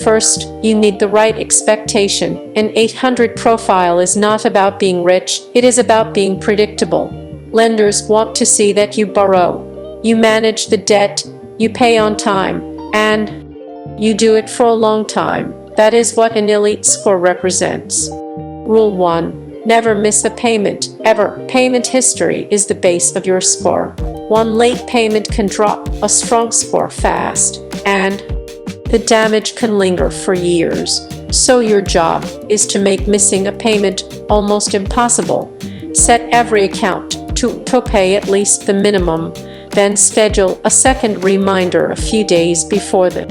First, you need the right expectation. An 800 profile is not about being rich, it is about being predictable. Lenders want to see that you borrow, you manage the debt, you pay on time, and you do it for a long time. That is what an elite score represents. Rule 1. Never miss a payment, ever. Payment history is the base of your score. One late payment can drop a strong score fast, and the damage can linger for years. So your job is to make missing a payment almost impossible. Set every account to pay at least the minimum, then schedule a second reminder a few days before the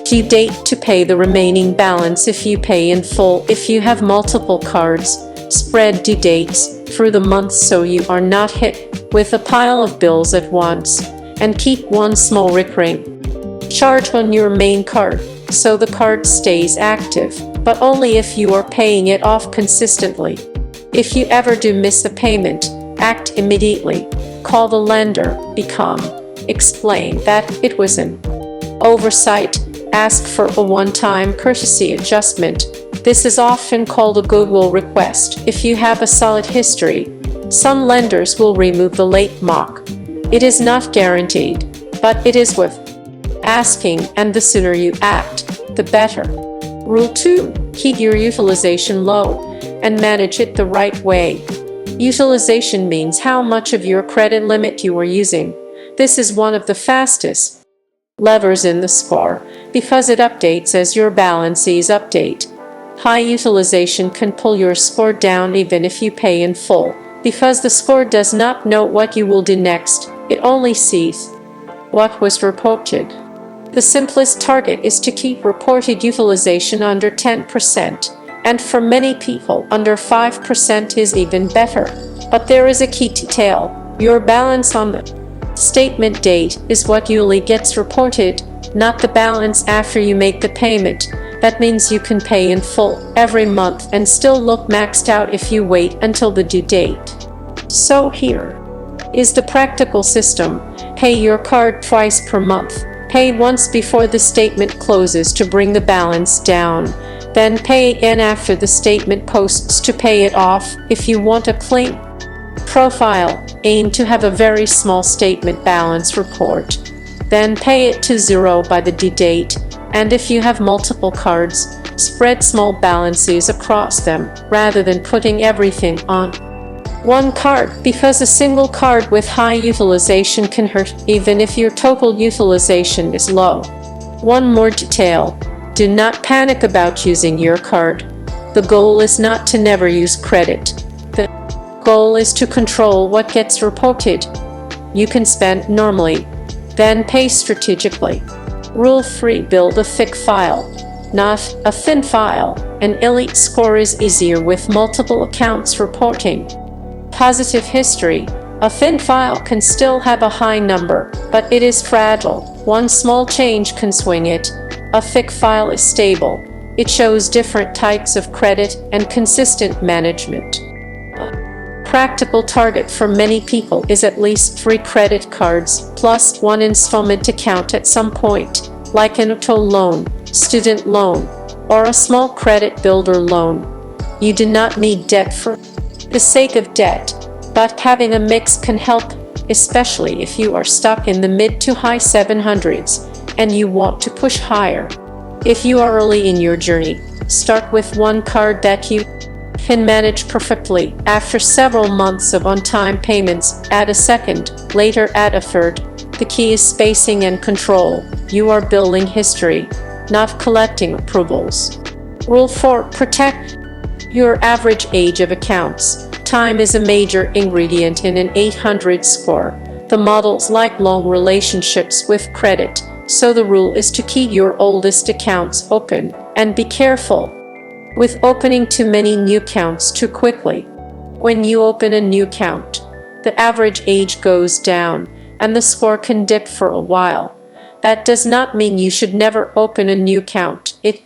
due date to pay the remaining balance if you pay in full. If you have multiple cards, spread due dates through the months so you are not hit with a pile of bills at once, and keep one small recurring charge on your main card so the card stays active, but only if you are paying it off consistently. If you ever do miss a payment, act immediately. Call the lender, be calm, explain that it was an oversight, ask for a one-time courtesy adjustment. This is often called a goodwill request. If you have a solid history, some lenders will remove the late mock. It is not guaranteed, but it is worth asking, and the sooner you act, the better. Rule 2. Keep your utilization low and manage it the right way. Utilization means how much of your credit limit you are using. This is one of the fastest levers in the score because it updates as your balances update. High utilization can pull your score down even if you pay in full, because the score does not know what you will do next, it only sees what was reported. The simplest target is to keep reported utilization under 10%, and for many people, under 5% is even better. But there is a key detail. Your balance on the statement date is what usually gets reported, not the balance after you make the payment. That means you can pay in full every month and still look maxed out if you wait until the due date. So here is the practical system. Pay your card twice per month. Pay once before the statement closes to bring the balance down. Then pay again after the statement posts to pay it off. If you want a clean profile, aim to have a very small statement balance report. Then pay it to zero by the due date. And if you have multiple cards, spread small balances across them rather than putting everything on one card, because a single card with high utilization can hurt even if your total utilization is low. One more detail. Do not panic about using your card. The goal is not to never use credit. The goal is to control what gets reported. You can spend normally, then pay strategically. Rule 3. Build a thick file, not a thin file. An elite score is easier with multiple accounts reporting positive history. A thin file can still have a high number, but it is fragile. One small change can swing it. A thick file is stable. It shows different types of credit and consistent management. A practical target for many people is at least 3 credit cards plus one installment account at some point, like an auto loan, student loan, or a small credit builder loan. You do not need debt for the sake of debt, but having a mix can help, especially if you are stuck in the mid to high 700s and you want to push higher. If you are early in your journey, start with one card that you can manage perfectly. After several months of on-time payments, add a second, later add a third. The key is spacing and control. You are building history, not collecting approvals. Rule 4. Protect your average age of accounts. Time is a major ingredient in an 800 score. The models like long relationships with credit, so the rule is to keep your oldest accounts open, and be careful with opening too many new accounts too quickly. When you open a new account, the average age goes down, and the score can dip for a while. That does not mean you should never open a new account. It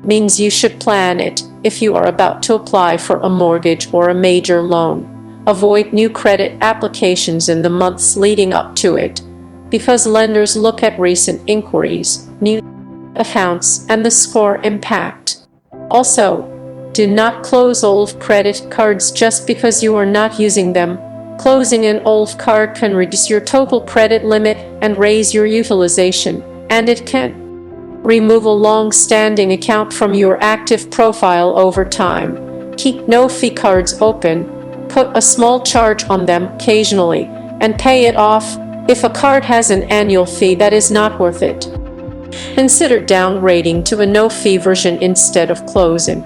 means you should plan it. If you are about to apply for a mortgage or a major loan, avoid new credit applications in the months leading up to it, because lenders look at recent inquiries. New accounts, and the score impact. Also, do not close old credit cards just because you are not using them. Closing an old card can reduce your total credit limit and raise your utilization, and it can remove a long-standing account from your active profile over time. Keep no-fee cards open, put a small charge on them occasionally, and pay it off. If a card has an annual fee that is not worth it, consider downgrading to a no-fee version instead of closing.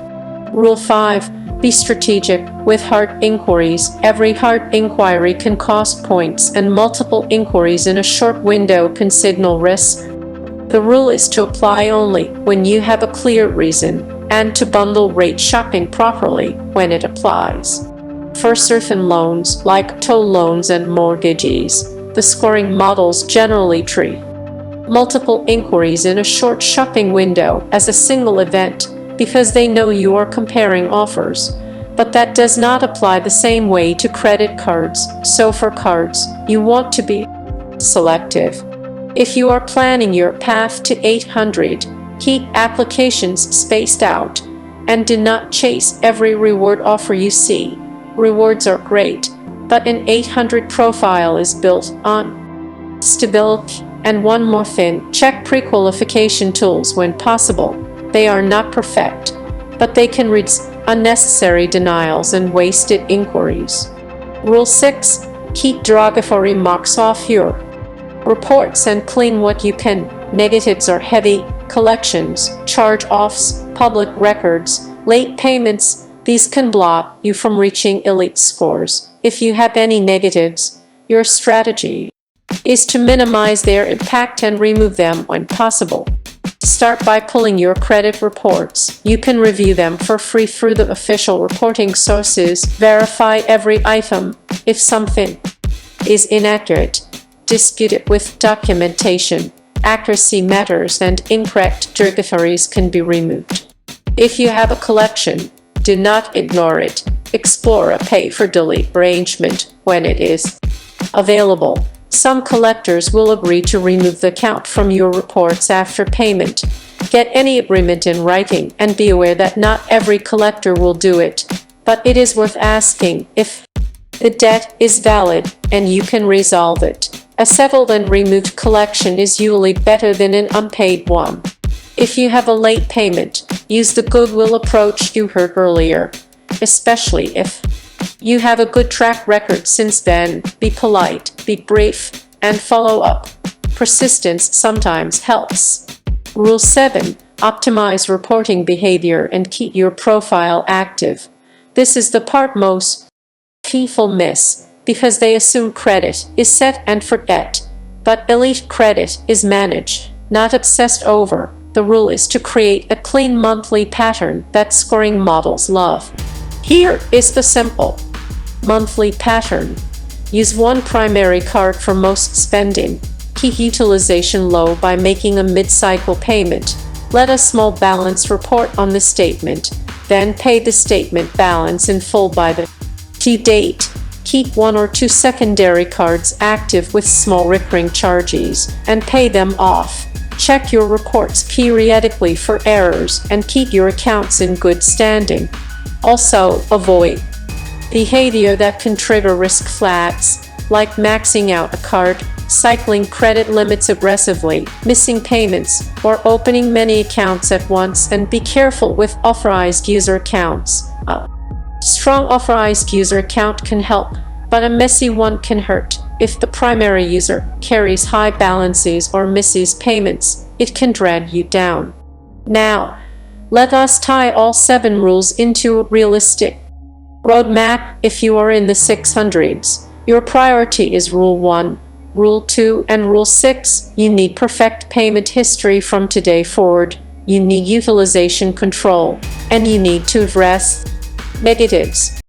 Rule 5. Be strategic. With hard inquiries, every hard inquiry can cost points, and multiple inquiries in a short window can signal risk. The rule is to apply only when you have a clear reason, and to bundle rate shopping properly when it applies. For certain loans, like toll loans and mortgages, the scoring models generally treat multiple inquiries in a short shopping window as a single event because they know you are comparing offers. But that does not apply the same way to credit cards, so for cards, you want to be selective. If you are planning your path to 800, keep applications spaced out, and do not chase every reward offer you see. Rewards are great, but an 800 profile is built on stability. And one more thing, check pre-qualification tools when possible. They are not perfect, but they can reduce unnecessary denials and wasted inquiries. Rule 6. Keep derogatory marks off your reports and clean what you can. Negatives are heavy: collections, charge-offs, public records, late payments. These can block you from reaching elite scores. If you have any negatives, your strategy is to minimize their impact and remove them when possible. Start by pulling your credit reports. You can review them for free through the official reporting sources. Verify every item. If something is inaccurate, dispute it with documentation. Accuracy matters, and incorrect derogatories can be removed. If you have a collection, do not ignore it. Explore a pay-for-delete arrangement when it is available. Some collectors will agree to remove the account from your reports after payment. Get any agreement in writing, and be aware that not every collector will do it, but it is worth asking if the debt is valid and you can resolve it. A settled and removed collection is usually better than an unpaid one. If you have a late payment, use the goodwill approach you heard earlier, especially if you have a good track record since then. Be polite, be brief, and follow up. Persistence sometimes helps. Rule 7. Optimize reporting behavior and keep your profile active. This is the part most people miss, because they assume credit is set and forget. But elite credit is managed, not obsessed over. The rule is to create a clean monthly pattern that scoring models love. Here is the simple monthly pattern. Use one primary card for most spending. Keep utilization low by making a mid-cycle payment. Let a small balance report on the statement. Then pay the statement balance in full by the due date. Keep one or two secondary cards active with small recurring charges, and pay them off. Check your reports periodically for errors, and keep your accounts in good standing. Also, avoid behavior that can trigger risk flags, like maxing out a card, cycling credit limits aggressively, missing payments, or opening many accounts at once. And be careful with authorized user accounts. A strong authorized user account can help, but a messy one can hurt. If the primary user carries high balances or misses payments, it can drag you down. Now, let us tie all 7 rules into a realistic roadmap. If you are in the 600s, your priority is Rule 1, Rule 2, and Rule 6. You need perfect payment history from today forward. You need utilization control, and you need to address negatives.